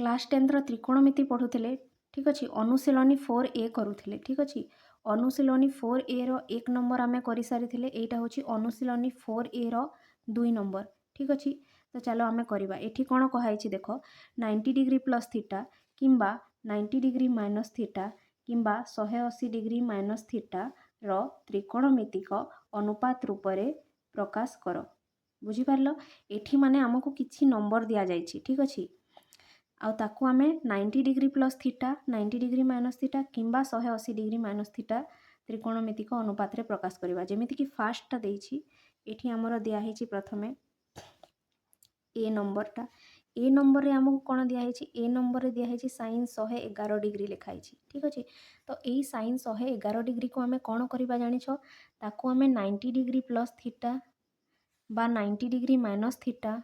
Class 10 त्रिकोणमिति पढ़ुले ठीक अच्छे अनुशीलनी 4A करुले ठीक अच्छे अनुशीलनी 4A रो 1 नंबर आम कर सारी यहाँ हूँ अनुशीलनी 4A रो 2 नंबर ठीक अच्छे। तो चलो आम करवा ये कौन कही देख 90 डिग्री प्लस थीटा किंबा 90 डिग्री माइनस थीटा किंबा 180 डिग्री माइनस थीटा रो त्रिकोणमितिक अनुपात रूप में प्रकाश कर बुझीपार ये माने आमको किसी नंबर दि जाए ठीक अच्छे आउ ताकू आमे 90 degree plus theta 90 degree minus theta किंबा 180 डिग्री माइनस थीटा त्रिकोणमितिक अनुपात रे प्रकाश करवा जेमिति कि फास्टटा देछि एठी हमर दिया हेछि प्रथमे ए नंबरटा ए नंबर रे हमको कोन दिया हेछि ए नंबर रे दिया हेछि sin 111 डिग्री लिखा हेछि ठीक अछि। तो एई sin 111 डिग्री को आमे कोन करबा जानि छ ताकू आमे 90 डिग्री प्लस थीटा बा 90 डिग्री माइनस थीटा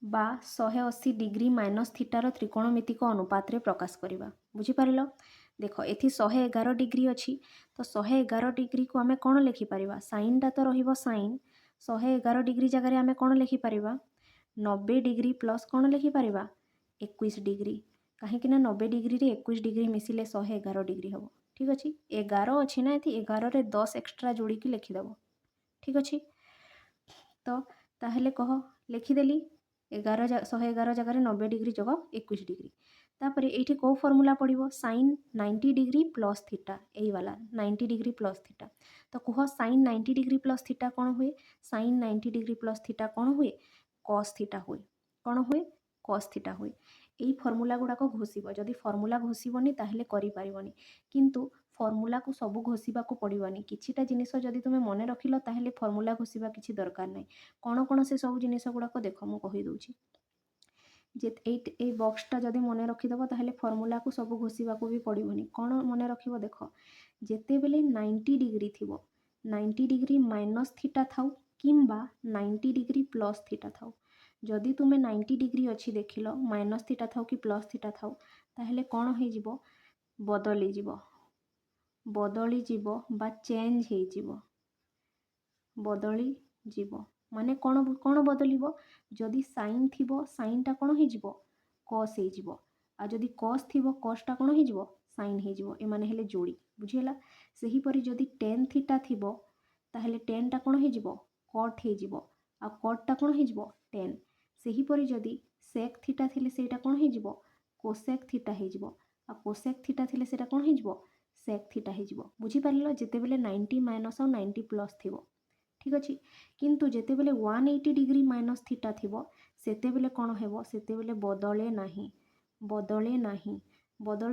बा 180 डिग्री माइनस थीटार त्रिकोणमितिक अनुपात रे प्रकाश करवा बुझीपार देख ये 111 डिग्री अच्छी तो 111 डिग्री को आम कौन लिखिपर साइनटा तो रहीन 111 डिग्री जगह आम कौन लिखिपर 90 डिग्री प्लस कौन लिखिपर 21 डिग्री कहीं 90 डिग्री रे 21 डिग्री मिसिले 111 डिग्री हम ठीक अच्छे 11 अच्छी ना ये 11 रे 10 एक्सट्रा जोड़ी की लिखिदेव ठीक अच्छे। तो ताहले कह लिखिदेली 111 जगह 90 डिग्री जगह 21 डिग्री तापर ये कौ फर्मूला पड़ो sin 90 डिग्री प्लस थीटा यही वाला 90 डिग्री प्लस थीटा तो कह sin 90 डिग्री प्लस थीटा कौन हुए sin 90 डिग्री प्लस थीटा कौन हुए cos थीटा हुए कौन हुए cos थीटा हुए यही फर्मूला गुड़ाक घोषिब जदि फर्मूला घोषिबनी ताहले करि पारिबनी किंतु फर्मूला को सब घोषिबा को पड़ोनी किछिटा जिनिस जदि तुम मन रखिल ताहले फर्मूला घोषिबा किछि दरकार नहीं कौन कौन से सब जिनिस गुड़ाक देख मु कहि दउछि जे ए बॉक्सटा जदि मन रखिदेव ताहले फर्मूला को सब घोषिबा को भी पड़ोनी कौन मन रखिब देख जेते बेले 90 डिग्री थिबो 90 डिग्री माइनस थीटा थाउ किंबा 90 डिग्री प्लस थीटा थाउ जदि तुमे 90 डिग्री अच्छी देखिल माइनस थीटा थाउ कि प्लस थीटा थाउ ताहले कौन हो जिवो बदली जिवो बदली जीव बा चेंज हो जीव बदली जीव माने कौन कौन बदलिबो जदि साइन थिबो साइनटा कौन हो जीवो कॉस हो जीवो आ जदि कॉस थिबो कॉसटा कौन हो जीवो साइन हो जीवो ए माने हेले जोड़ी बुझिला सही परी जदि tan थीटा थिबो ताहले tan टा कौन हो जीवो कट हो जीवो आ कटटा कौन हो जीवो tan सही परी जदि sec थीटा थिले सेटा कौन हो जीवो cosec थीटा हो जीवो आ cosec थीटा थिले सेटा कौन हो जीवो sec थीटा हो जीवो बुझी पारिलो जेते बेले 90 माइनस और 90 प्लस थिबो ठीक अच्छे किंतु जेते बेले 180 डिग्री माइनस थीटा थिबो सेते बेले कौन हेबो सेते बेले बदले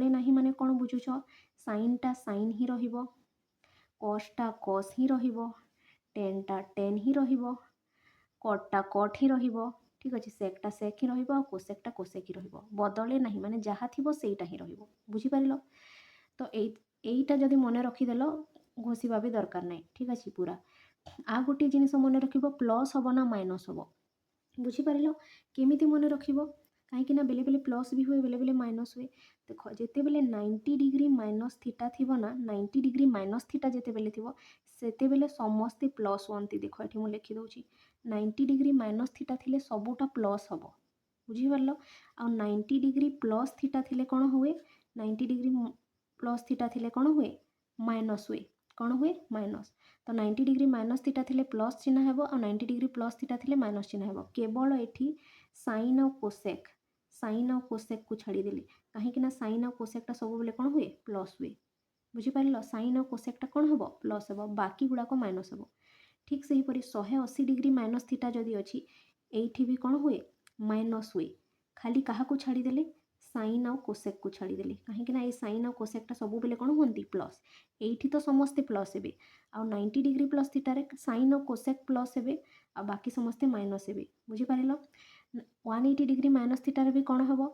नाही माने कौन बुझुछ साइनटा साइन ही रहिबो कॉसटा कॉस ही रहिबो टेनटा टेन ही रहिबो कटटा कट ही रहिबो ठीक अच्छे सेकटा सेक ही रहिबो कोसेकटा कोसेक ही रहिबो बदले नाही माने जहाँ थिबो सेटा ही रहिबो बुझी पारिलो। तो एईटा जदि मन रखिदेल घोषिबा भी दरकार नहीं ठीक अच्छे पूरा आ गोटे जिनिस मन रखिबो प्लस हम ना माइनस हम बुझीपार केमिति मन रखिबो कहीं बेले बेले प्लस भी हुए बेले बेले माइनस हुए देख जिते बेले 90 डिग्री माइनस थीटा थिबो ना 90 डिग्री माइनस थीटा जिते बेले थिबो सेते बेले समस्ते प्लस हुअंती देख ये मुझे लिखि दउछि 90 डिग्री माइनस थीटा थिले सबुटा प्लस हम बुझीपार आ 90 डिग्री प्लस थीटा थिले कौन हुए 90 डिग्री प्लस थीटा थिले कौन हुए माइनस हुए कौन हुए माइनस तो 90 डिग्री माइनस थीटा थिले प्लस चिन्ह हेबो और 90 डिग्री प्लस थीटा थिले माइनस चिन्ह हेबो केवल एठी साइन और कोसेक को छाड़ी देली कहीं साइन और कोसेकटा सब बेले कौन हुए प्लस हुए बुझीपार साइन और कोसेकटा कौन हेबो प्लस हेबो बाकी गुड़ाक माइनस हेबो ठीक से हीपरी 180 डिग्री माइनस थीटा जदि अच्छी एठी भी कौन हुए माइनस हुए खाली क्या छाड़देले साइन और कोसेक को छाड़देली कहीं साइन और कोसेकटा सब बेले कौन हुंती प्लस एठी तो समस्ते प्लस हे आ 90 डिग्री प्लस थीटार साइन और कोसेक प्लस हे आ बाकी समस्ते माइनस हे बुझीपार 180 डिग्री माइनस थीटार भी कौन हम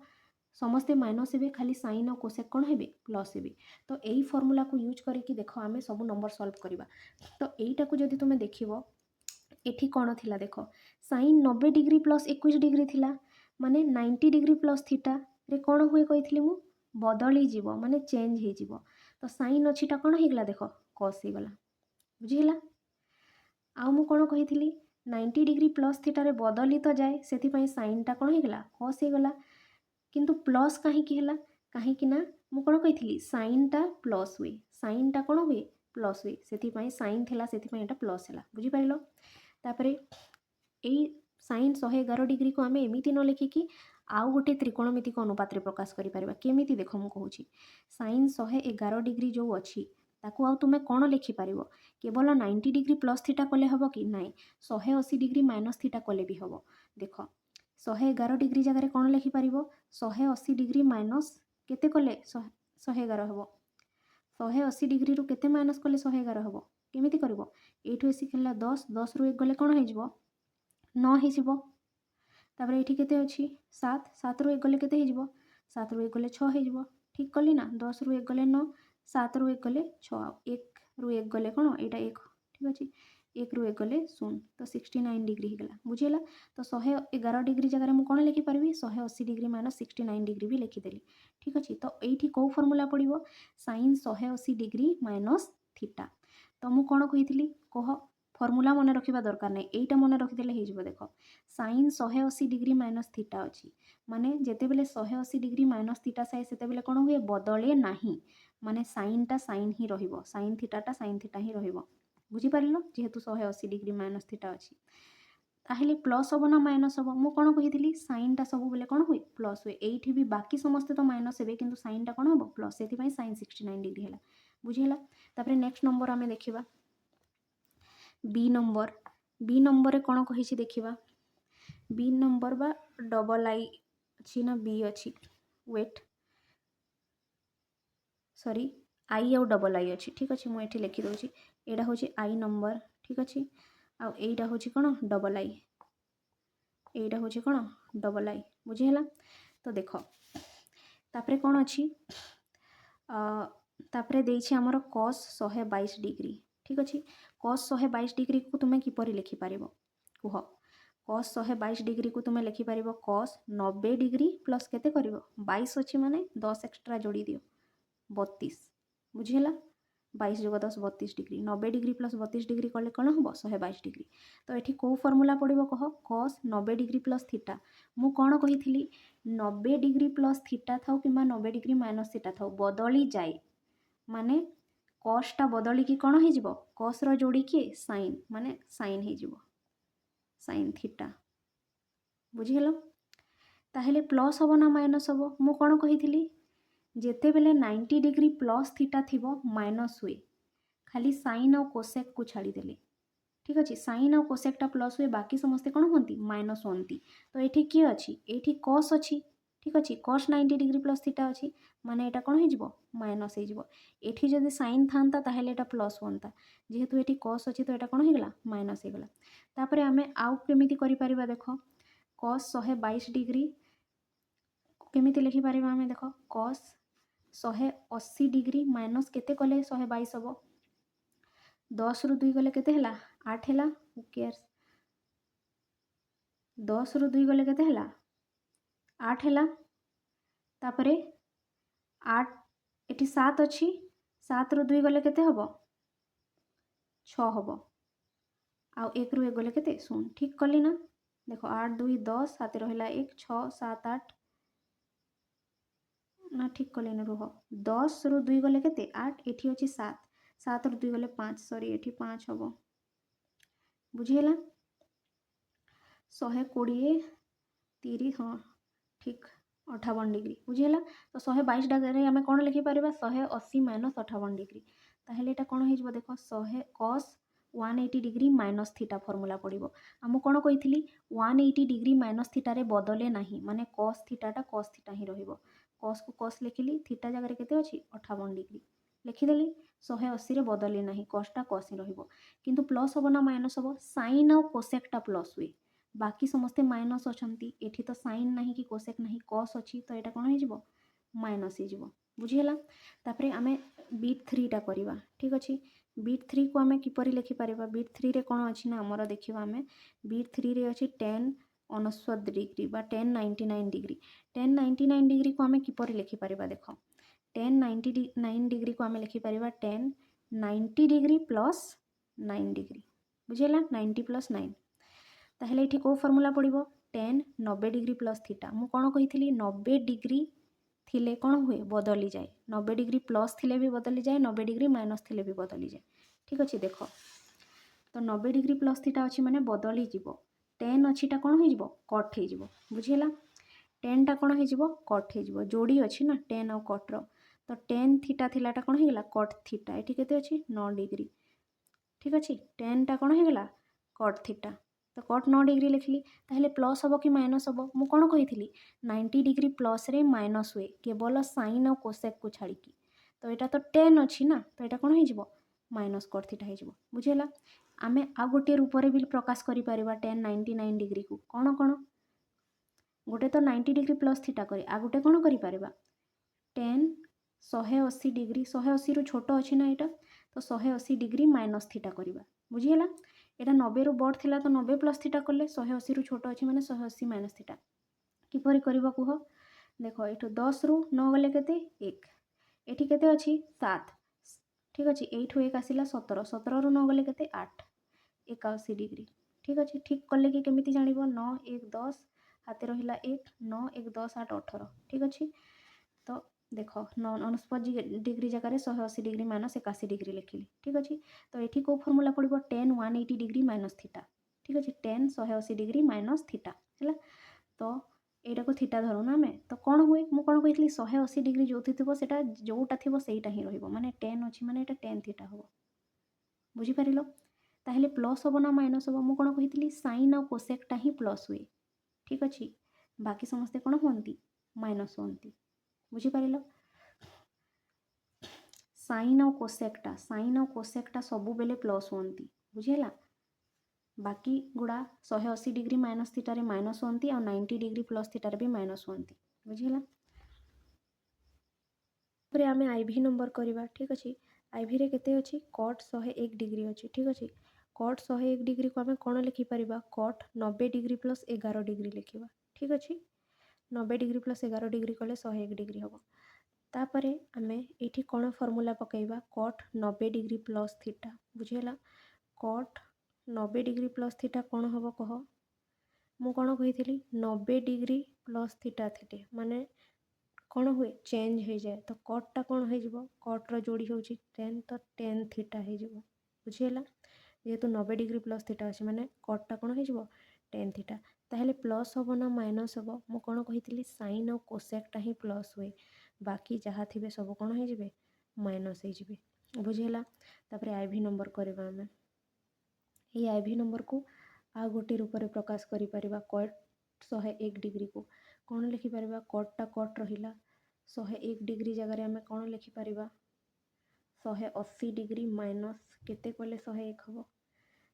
समस्ते माइनस हे खाली साइन और कोसेक कौन हे प्लस हे तो यही फर्मूला को यूज करके देख आम सब नंबर सॉल्व करवा। तो यहीटा को जदि तुम देख एठी कौन थिला देख साइन 90 डिग्री प्लस 21 डिग्री थिला माने 90 डिग्री प्लस थीटा रे कौन हुए कही मु बदली जीव माने चेंज हो जीव तो साइन अच्छीटा कौन होगला देख कस होगला बुझीगला आउ मु कौन कही 90 डिग्री प्लस थीटा रे बदली तो जाए से साइनटा कौन होगा कस होगला किंतु प्लस कहीं है कहीं मुझे कौन कही साइनटा प्लस हुए साइनटा कौन हुए प्लस हुए से साइन थिला से प्लस है बुझीपार तापर यही साइन 111 डिग्री को आम एमती न लिखिकी आउ गोटे त्रिकोणमितिक अनुपात प्रकाश करें केमी देख मुझे कहूँ साइन 111 डिग्री जो अच्छी ताकू आउ तुमे कौन लिखिपार केवल 90 डिग्री प्लस थीटा कले हम कि ना 180 डिग्री माइनस थीटा कले भी हम देख 111 डिग्री जगह कौन लिखिपार 180 डिग्री माइनस केते कले 111 हम 180 डिग्री रू केते माइनस कले 111 हम केमिति करबो एठू एसी खेला 10 10 रू 1 गले कौन हो 9 हो तापर ये केते अच्छी 7 7 रू 1 गले केते हो 7 रू 1 गले 6 हो ठीक कली ना 10 रू 1 गले 9 7 रू 1 गले 6 1 रू 1 गले कौन यहाँ 1 ठीक अच्छे 1 रू 1 गले 0 तो 69 डिग्री होगा बुझीला तो 111 डिग्री जगह मुझे कौन लिखिपारि 180 डिग्री माइनस 69 डिग्री भी लिखिदेली ठीक अच्छे तो ये कौ फर्मूला पड़ो साइन 180 डिग्री माइनस थीटा तो मुझे कौन कही कह फर्मूला मन रखा दरकार नहीं यहीटा मन रखिदेले हो देख साइन 180 डिग्री माइनस थीटा अच्छी माने जिते बेले 180 डिग्री माइनस थीटा साए से कौन हुए बदले नहीं माने साइनटा साइन ही रहिबो साइन थीटाटा साइन थीटा ही रहिबो बुझीपार जेहेतु 180 डिग्री माइनस थीटा अच्छी ताहले प्लस हम ना माइनस हम मुझे कौन कही साइनटा सब बेले कौन हुए प्लस हुए ये भी बाकी समस्ते तो माइनस हे कि साइनटा कौन हम प्लस से साइन 69 डिग्री है बुझीला तापर नेक्स्ट नंबर आम देखा बी नंबर कौन कही देखा बी नंबर बा डबल आई अच्छी ना बी अच्छी वेट सॉरी आई आउ डबल आई अच्छी ठीक अच्छे मुझे लिखिदे यहाँ हूँ आई नंबर ठीक अच्छे आईटा हूँ कौन डबल आई यहाँ हूँ कौन डबल आई बुझीला तो देख तापरे कौन अच्छी तापरे देइछि हमर cos 122 डिग्री ठीक अच्छे cos 122 डिग्री को तुम्हें किपरि लिखिपार कह cos 122 डिग्री को तुम्हें लिखिपार cos 90 डिग्री प्लस केते कर 22 अच्छी माने 10 एक्सट्रा जोड़ी दियो 32 बुझीला 22 + 10 32 डिग्री 90 डिग्री प्लस 32 डिग्री कले कौन हम 122 डिग्री तो ये कौ फर्मूला पड़ो कह cos 90 डिग्री प्लस थीटा मु कौन कही 90 डिग्री प्लस थीटा था कि 90 डिग्री माइनस थीटा था बदली जाए माने कॉसटा बदली की कौन हो कॉस रो जोड़ी किए साइन माने साइन हो साइन थीटा बुझील ताहले प्लस हम ना माइनस हम मु कौन कही जेते बेले 90 डिग्री प्लस थीटा थिबो माइनस हुए खाली साइन और कोसेक को छाड़ीदेले ठीक अच्छे साइन और कोसेकटा प्लस हुए बाकी समस्ते कौन होती माइनस होती तो ये किए अच्छी ये कस अच्छी ठीक अच्छे कस 90 डिग्री प्लस थीटा अच्छी माने यहाँ कौन हो माइनस होठी जदि साइन था ताहले यहाँ प्लस होता जेहेतु ये कस अच्छी तो यहाँ कौन होगा माइनस होगला तापर आम आउ केमी कर देख कस 122 डिग्री केमी लिखिपार आम देख कस 180 डिग्री माइनस केते कले 122 हम 10 रू 2 गले केते हला 8 हला केयर्स 10 रू 2 गले केते हला 8 हला तापरे 8 एटी 7 अच्छी 7 रू 2 गले केते हबो 6 हबो आउ 1 रू 1 गले केते 0 ठीक कली ना देखो 8 2 10 7 रहिला 1 6 7 8 ना ठीक कले ना रुह 10 रू 2 गले केते 8 एठी अच्छी 7 7 रू 2 गले 5 सॉरी एठी 5 हबो बुझीला 120 30 हाँ ठीक 58 डिग्री बुझीला तो 122 डिग्री आम कौन लिखिपार 180 माइनस 58 डिग्री ताहले यहाँ कौन हो देख 100 cos 180 degree minus theta formula पड़ो आम कौन कही 180 डिग्री माइनस थीटा रे बदले नहीं माने cos थीटाटा cos थीटा ही रहिबो cos को cos लिखिली थीटा जगह केते अच्छी 58 डिग्री लिखिदेली 180 रे बदले नहीं cosटा cos ही रहिबो किंतु प्लस हम ना माइनस हम साइन और कोसेकटा प्लस हुए बाकी समस्ते माइनस अच्छी एठी तो साइन नहीं कि कोसेक नहीं कस अच्छी तो यहाँ कौन हो माइनस हो बुझीगला तापर आम बीट 3टा करवा ठीक अच्छे बीट 3 को आम किपर लिखिपार बीट 3 रे कौन अच्छी ना आमर देखा आम बीट 3 रे अच्छी 10 69 डिग्री बा 1099 डिग्री 1099 डिग्री को आम किपर लिखिपार देख 1099 डिग्री को आम लिखिपार 1090 डिग्री प्लस 9 डिग्री बुझेगा 90 + 9 ताहले एठी को फॉर्मूला पड़िबो tan 90 डिग्री प्लस थीटा मु कोन कहिथिली 90 डिग्री थिले कोन हुए बदली जाए 90 डिग्री प्लस थिले भी बदली जाए 90 डिग्री माइनस थिले भी बदली जाए ठीक अछि देखो तो 90 डिग्री प्लस थीटा अछि माने बदली जीवो tan अछिटा कोन होई जीवो कट होई जीवो बुझिला tan टा कोन होई जीवो कट होई जीवो जोड़ी अछि ना tan और कट रो तो tan थीटा थिलाटा कोन होई गेला कट थीटा एठी केते अछि 9 डिग्री ठीक अछि tan टा कोन होई गेला कट थीटा तो कट 9 डिग्री लिखली ताहले प्लस हबो कि माइनस हबो मु कोन कहिथिली 90 डिग्री प्लस रे माइनस हुए केवल साइन और कोसेक को छाड़ी की तो एटा तो tan अछि ना तो एटा कोन होई जीवो माइनस कट थीटा होई जीवो बुझिला आमे आ गोटे रूप रे भी प्रकाश करि परिबा tan 99 डिग्री को कोन कोन गोटे तो 90 डिग्री प्लस थीटा करी आ गोटे कोन करि परिबा tan 180 डिग्री 180 रु छोटो अछि ना एटा तो 180 डिग्री माइनस थीटा करिबा बुझिला एटा 90 रु बड़ थिला तो 90 प्लस थीटा करले 180 रु छोटो अछि माने 180 माइनस थीटा किपरि करिबा कुह देखो एठो 10 रु 9 गले केते 1 एठी केते अछि 7 ठीक अछि एठो 1 आसिला 17 17 रु 9 गले केते 8 81 डिग्री ठीक अछि ठीक करले कि केमिति जानिबो 9 1 10 हाते रहिला 1 9 1 10 8 18 ठीक अछि तो देख 49 डिग्री जगह 180 डिग्री माइनस 81 डिग्री लिखिली ठीक अच्छे तो ये कौ फर्मूला पड़ो tan 180 डिग्री माइनस थीटा ठीक अच्छे tan 180 डिग्री माइनस थीटा है तो यहाँ को थीटा धरू ना आम तो कौन हुए मुझे कौन कही 180 डिग्री जो थी जोटा थी सहीटा ही रोने tan अच्छी माने tan थीटा हम बुझीपार ताहले प्लस हम ना माइनस हम मुझे कौन कही साइन और कोसेकटा ही प्लस हुए ठीक अच्छे बाकी समस्ते कौन हमें माइनस हमें बुझीपार साइन और कोसेकटा सबु बेले प्लस हमें बुझीला बाकी गुड़ा 180 डिग्री माइनस थीटा रे माइनस हमें और 90 डिग्री प्लस थीटा रे भी माइनस हमें बुझीला पर आम आईवी नंबर करवा ठीक अच्छे आईवी रे केते अच्छी कट 101 डिग्री अच्छी ठीक अच्छे कट 101 डिग्री को आम कौन लिखिपर कट 90 डिग्री प्लस 11 डिग्री लिखा ठीक अच्छे 90 डिग्री प्लस 11 डिग्री कले 101 डिग्री हम तापर आमे एठी कौन फॉर्मूला पकेबा कट 90 डिग्री प्लस थीटा बुझीला कट 90 डिग्री प्लस थीटा कौन हम कह मु कौन कही 90 डिग्री प्लस थीटा थीटे माने कौन हुए चेंज हो जाए तो कटटा कौन हो कट्र जोड़ी हूँ tan तो tan थीटा हो बुझीला जेहेतु 90 डिग्री प्लस थीटा अच्छे माने कटटा कौन हो tan थीटा ताहले प्लस हम ना माइनस हम मु कौन कही साइन और कोसेकटा ही प्लस हुए बाकी जहाँ थे सब कौन हो माइनस हो बुझीला तापर आईवी नंबर करवा आम ये आईवी नंबर को आ गोटे रूप में प्रकाश करि परिबा कट 101 डिग्री को कौन लिखिपर कटटा कट रहा 101 डिग्री जगह आम कौन लिखिपर 180 डिग्री माइनस केते कले 101 हम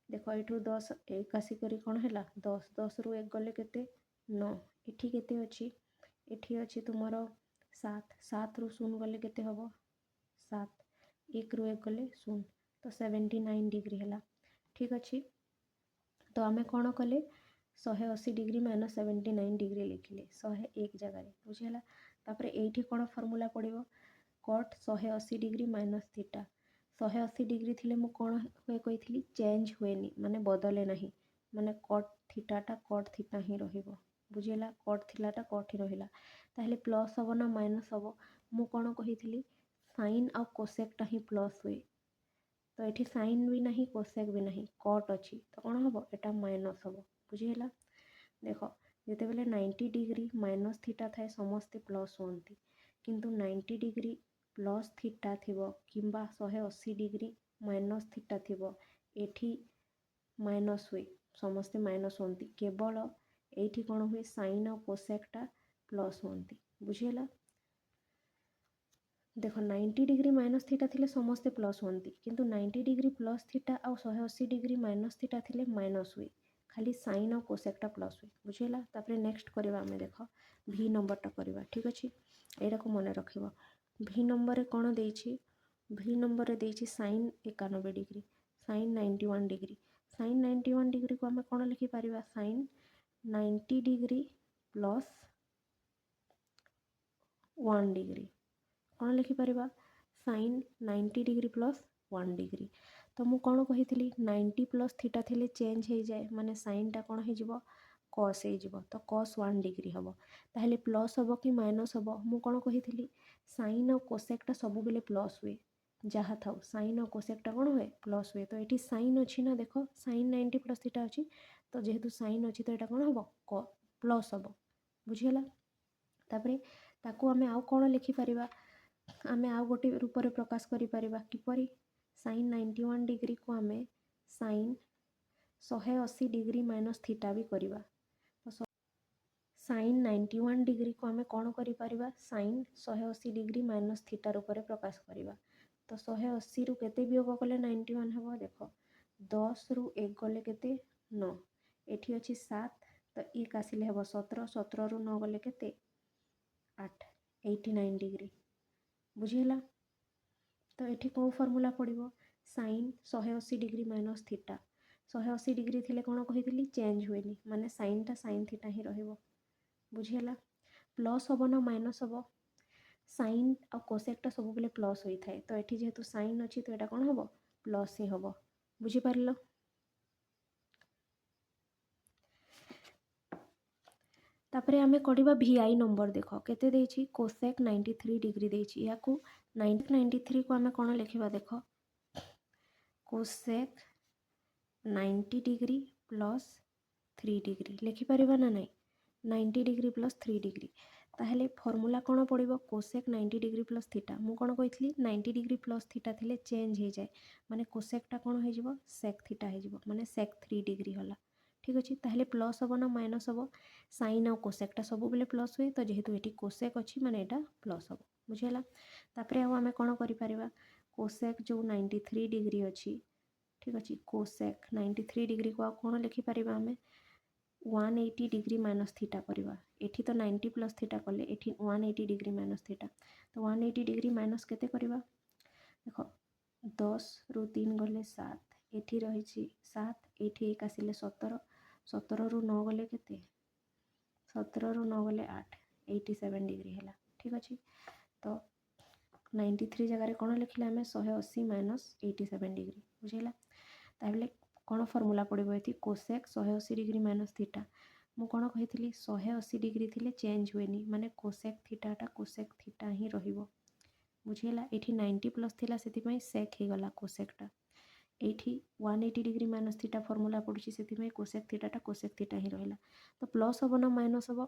देख ये 10 81 करी कौन है 10 10 रु 1 गले केते 9 एठी केते अच्छी एठी अच्छी तुमर 7 7 रु 0 गले केते हम 7 1 रु 1 गले 0 तो 79 डिग्री है ठीक अच्छे तो आम कौन कले 180 डिग्री माइनस 79 डिग्री लिखिले 101 जगह बुझीला तापर एठी कौन फॉर्मूला पड़ो cut 180 degree minus theta 180 degree थी मु कौन हुए कही चेंज हुए माने बदले ना माने कट थीटा ही रहिबो बुझीला कट थिलाटा कट ही रहिला ताहले प्लस हम ना माइनस हम मु कौन कही साइन और कोसेकटा ही प्लस हुए तो ये साइन भी नहीं कोसेक भी नहीं कट अच्छी तो कौन हम एटा माइनस हम बुझीला देख जिते बेले 90 डिग्री माइनस थीटा थाए समस्ते प्लस हमें किंतु 90 डिग्री प्लस थीटा थिबो किंबा 180 डिग्री माइनस थीटा थिबो एठी माइनस हुए समस्ते माइनस हमें केवल एठी कौन हुए साइन और कोसेकटा प्लस हमें बुझीला देख 90 डिग्री माइनस थीटा थिले समस्ते प्लस हमें किंतु 90 डिग्री प्लस थीटा और 180 डिग्री माइनस थीटा थिले माइनस हुए खाली साइन और कोसेकटा प्लस हुए बुझीला तापर नेक्स्ट करवा आम देख भी नंबरटा करवा ठीक अच्छे यहाँ को मन रख भी नंबर कौन देछि भी नंबर देछि sine 91 degree sine 91 degree sine 91 degree को आम कौन लिखिपर साइन 90 डिग्री प्लस 1 डिग्री कौन लिखिपर साइन 90 डिग्री प्लस 1 डिग्री तो मु कौन कही 90 प्लस थीटा थिले चेंज हो जाए माने साइनटा कौन हो कस हो तो कस 1 डिग्री हम ताहले प्लस हम कि माइनस हम मु कौन कही साइन और कोसेकटा सब बेले प्लस हुए जहाँ था साइन और कोसेकटा कौन हुए प्लस हुए तो ये साइन अच्छी ना देख साइन 90 प्लस थीटा अच्छी तो जेहेतु साइन अच्छी तो यहाँ कौन हम प्लस हम बुझीगला तापरे ताकू आमे आउ कौन लिखिपर आमे आउ गोटे रूप में प्रकाश करिपर किपरि साइन 91 डिग्री को आमे साइन 180 डिग्री माइनस थीटा भी करवा तो साइन 91 डिग्री को आमे कौन करिपर साइन 180 डिग्री माइनस थीटा रूप में प्रकाश करवा तो 180 रु केते वियोग कले 91 हम देख 10 रु 1 गले केते 9 एठी अच्छी 7 तो 1 आसिले हम 17 17 रु 9 गले केते 8 89 डिग्री बुझीगला तो ये कौ फर्मूला पड़ो sine 180 degree minus theta 180 degree थिले कौन कही चेंज हुए माने साइनटा साइन थीटा ही रहिबो बुझीगला प्लस हम ना माइनस हम साइन और कोसेकटा सब बेले प्लस होता है तो ये जेहेतु साइन अच्छी तो यहाँ कौन हम प्लस ही हम बुझीपार तापरे आमे कढ़ा VI नंबर देख केते देछि कोसेक 93 डिग्री देछि या 93 को आमे कौन लिखा देख कोसेक 90 डिग्री प्लस 3 डिग्री लिखिपर ना नहीं 90 डिग्री प्लस 3 डिग्री ताहले फर्मूला कौन पड़ो कोसेक 90 डिग्री प्लस थीटा मु कौन कही 90 डिग्री प्लस थीटा थिले चेंज हो जाए माने कोसेकटा कौन हो सेक थीटा हो माने सेक 3 डिग्री होला ठीक अच्छे ताहले प्लस हम ना माइनस हम साइन और कोसेकटा सब बेले प्लस हुए तो जेहेतु ये कोसेक अच्छी माने यहाँ प्लस हम बुझीगला तापरे आमे कौन करिपरिबा कोसेक जो 93 डिग्री अच्छी ठीक अच्छे कोसेक 93 डिग्री को कौन लिखिपर आमे 180 डिग्री माइनस थीटा करवा एठी तो 90 प्लस थीटा कले एठी 180 डिग्री माइनस थीटा तो 180 डिग्री माइनस केते करवा देख 10 रु 3 गले 7 एठी रही 7 एठी 1 आसिले 17 17 रु 9 गले केते 17 रु 9 गले 8 87 डिग्री है ठीक अच्छे तो 93 जगह कौन लिखिले आमे 180 माइनस 87 डिग्री बुझेगा ताहले कौन फर्मूला पड़ो ये कोसेक 180 डिग्री माइनस थीटा मु कौन कही 180 डिग्री थिले चेंज हुए माने कोसेक थीटाटा कोसेक थीटा ही रहिबो बुझीगला एठी 90 प्लस थिला सेति सेक ही गला कोसेकटा एठी 180 डिग्री माइनस थीटा फर्मूला पड़ुछि सेति कोसेक थीटाटा कोसेक थीटा ही रहिला तो प्लस हम ना माइनस हम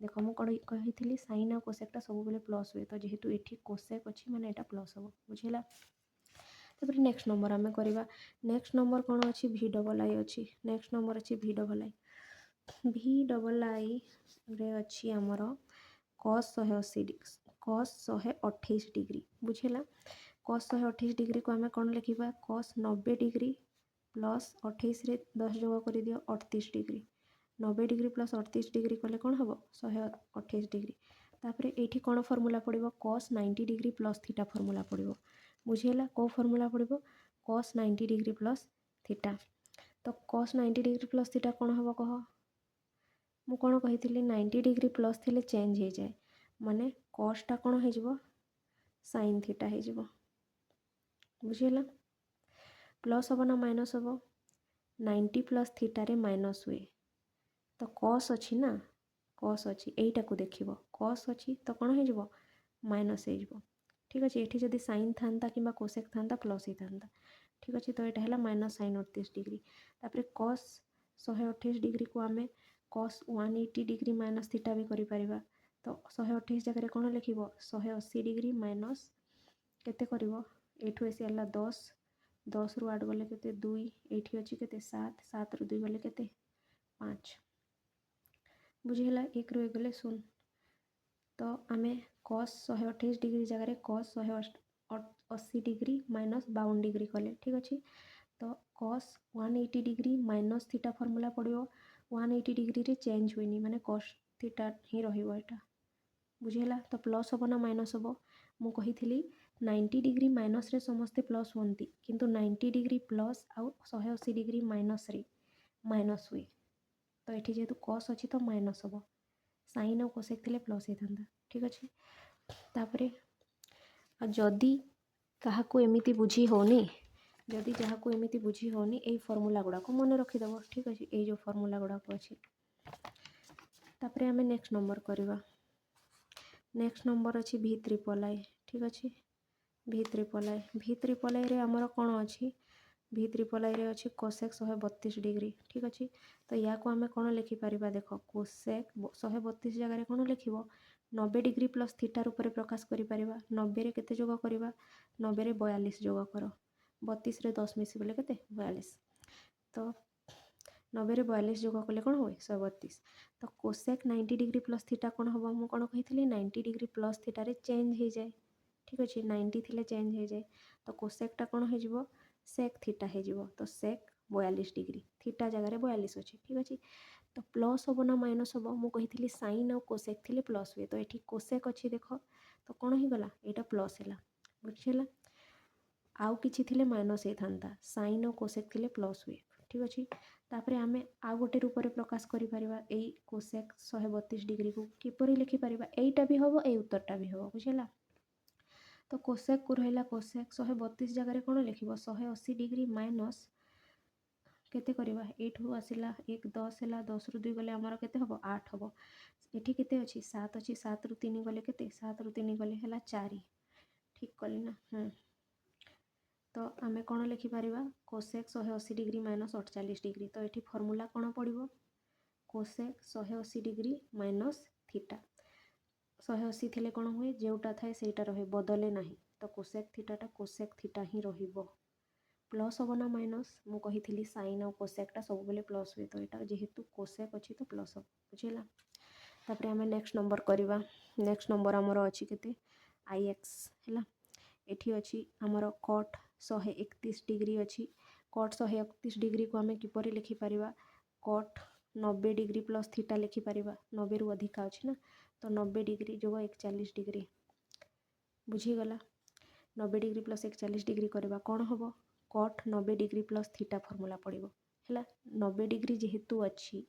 देख मु कौन कही साइन और कोसेकटा सब बेले प्लस हुए तो जेहेतु एठी कोसेक अच्छी माने एटा प्लस हम बुझीगला तापर नेक्स्ट नंबर आमे करवा नेक्स्ट नंबर कौन अच्छी VII अच्छी नेक्स्ट नंबर अच्छी VII रे अच्छी आमर cos 128 डिग्री बुझेगा cos 128 डिग्री को आमे कौन लिखा cos 90 डिग्री प्लस 28 रे 10 जोग कर दियो 38 डिग्री 90 डिग्री प्लस 38 डिग्री कले कौन हम 128 डिग्री तापर ये कौन फर्मूला पड़ो cos 90 degree plus theta formula पड़ो बुझीगला कौ फर्मूला पड़ो cos 90 डिग्री प्लस थीटा तो cos 90 डिग्री प्लस थीटा कौन हम कह मु कौन कही 90 डिग्री प्लस थिले चेंज हो जाए माने cosटा कौन हो साइन थीटा हो बुझीगला प्लस हम ना माइनस हम 90 प्लस थीटा रे माइनस हुए तो cos अच्छी ना cos अच्छी यहीटा को देखिए cos अच्छी तो कौन हो माइनस हो ठीक अच्छे ये जदि साइन था कि कोसेक था प्लस ही था ठीक अच्छे तो यहाँ है माइनस साइन 38 डिग्री तापर cos 128 डिग्री को आमे cos 180 डिग्री माइनस थीटा भी करिपरिबा तो 128 जगह कौन लिख 180 डिग्री माइनस केते करिवो एठू एसी आला 10 10 रु 8 गले केते 2 एठी अछि केते 7 7 रु 2 गले केते 5 बुझीगला 1 रु 1 गले 0 तो आमे cos 128 डिग्री जगह cos 180 डिग्री माइनस 52 डिग्री कले ठीक अच्छे तो cos 180 degree minus theta formula पड़ो 180 डिग्री रे चेंज हुए माने cos थीटा ही रहिबो एटा बुझीगला तो प्लस हम ना माइनस हम मु कही 90 डिग्री माइनस रे समस्ते प्लस होती किंतु 90 डिग्री प्लस आउ 180 डिग्री माइनस रे माइनस हुए तो ये जेहेतु cos अच्छी तो माइनस हम साइन और कोसेक थिले प्लस होता ठीक अच्छे तापरे जदि क्या एमती बुझी होनी जदि जहाँ को एमती बुझी होनी यही फर्मूला गुड़ाक मन रखीदेव ठीक अच्छे ये जो फर्मूला गुड़ाक अच्छी तापर आम नेक्स्ट नंबर करवा नेक्स्ट नंबर अच्छी भी ट्रिपल आई ठीक अच्छे भी ट्रिपल आई रे आमर कौन अच्छी भी ट्रिपल आई रे अच्छी कोसेक 132 डिग्री ठीक अच्छे तो या को आम कौन लिखिपर देख कोसेक 132 जगह कौन लिख 90 डिग्री प्लस थीटा रूप में प्रकाश करें 90 केते जोग करवा 90 42 जोग कर 32 रे 10 मिसगले के 42 तो 90 42 जोग कले कौन हुए 132 तो कोसेक 90 डिग्री प्लस थीटा कौन हम मुझे कौन कही 90 डिग्री प्लस थीटा रे चेंज हो जाए ठीक अच्छे 90 थी चेंज हो जाए तो कोसेकटा कौन हो सेक थीटा हो तो सेक 42 डिग्री थीटा जगार 42 अच्छे ठीक अच्छे तो प्लस हम ना माइनस हम मुझे साइन और कोसेक थी प्लस हुए तो ये कोसेक अच्छी देख तो कौन हो गला यहाँ प्लस है बुझीगला आउ किछि थिले माइनस होता साइन और कोसेक थिले प्लस हुए ठीक अच्छे तापर आम आउ गोटे रूप में प्रकाश करें यही कोसेक 132 डिग्री को किपर लिखिपर यहीटा भी हम यही उत्तरटा भी हम बुझेगा तो कोसेक को रहा कोसेक 132 जगह कौन लिख 180 डिग्री माइनस केते करवा एठू आसला 1 10 है 10 रु 2 गले आमर केते हम 8 हम ये केते अच्छी 7 अच्छी 7 रु 3 गले केते 7 रु 3 गले है 4 ठीक कली ना तो आम कौन लिखिपर कोसेक 180 डिग्री माइनस 48 डिग्री तो ये फर्मूला कौन पड़ो कोसेक 180 डिग्री माइनस थीटा 180 थिले कौन हुए जोटा थाए सेटा रहे बदले ना तो कोसेक थीटा ही रहिबो प्लस हम ना माइनस मुझे कही साइन और कोसेकटा सब बेले प्लस हुए तो यहाँ जेहेतु कोसेक अच्छी तो प्लस हम बुझेगा तापर आम नेक्स्ट नंबर करवा नेक्स्ट नंबर आमर अच्छी केते आई एक्स है ये अच्छी आमर कट 131 डिग्री अच्छी कट 131 डिग्री को आम किपर लिखिपर कट 90 डिग्री प्लस थीटा लिखिपर 90 रु अधिका अच्छी ना तो 90 डिग्री जोग 41 डिग्री बुझीगला 90 डिग्री प्लस 41 डिग्री करवा कौन हम cut 90 degree plus theta formula पड़ो है 90 डिग्री जेहेतु अच्छी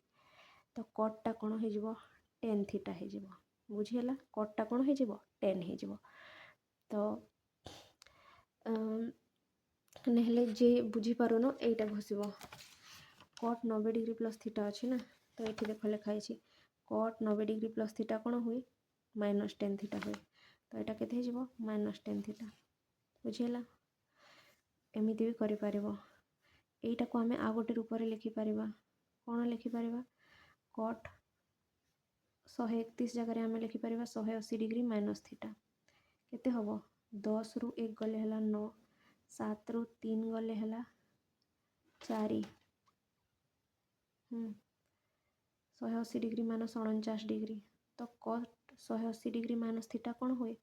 तो कटटा कौन हो 10 थीटा हो बुझीगला कटटा कौन हो 10 हो तो नहले जे बुझीपारुन यहीटा घोषब कट 90 डिग्री प्लस थीटा अच्छी ना तो ये देख लिखाई कट 90 डिग्री प्लस थीटा कौन हुए -10 थीटा हुए तो यहाँ केते हो -10 थीटा बुझीगला एमती भी करें यहीटा को आम आ गोटे रूप में लिखिपर कौन लिखिपर कट 131 जगह आम लिखिपर 180 डिग्री माइनस थीटा केते हम 10 रु 1 गले है 9 7 रु 3 गले है 4 180 डिग्री माइनस 49 डिग्री तो कट 180 डिग्री माइनस थीटा कौन हुए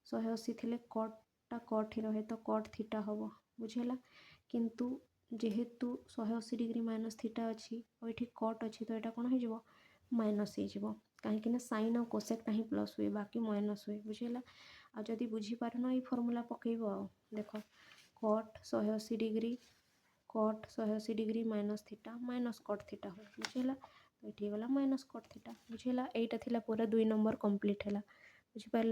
180 थिले कटटा कट ही रहे तो कट थीटा हम बुझेगा किंतु जेहेतु 180 डिग्री माइनस थीटा अच्छी और ये कट अच्छी तो यहाँ कौन हो माइनस हो कहीं साइन और कोसेकटा ही प्लस हुए बाकी माइनस हुए बुझेगा आ जदि बुझीपारन ये फर्मूला पकेब आ देख cut 180 degree minus theta minus cut theta हुए बुझेगा तो ये गला माइनस कट थीटा बुझेगा यहीटा पूरा 2 नंबर कंप्लीट है बुझीपार।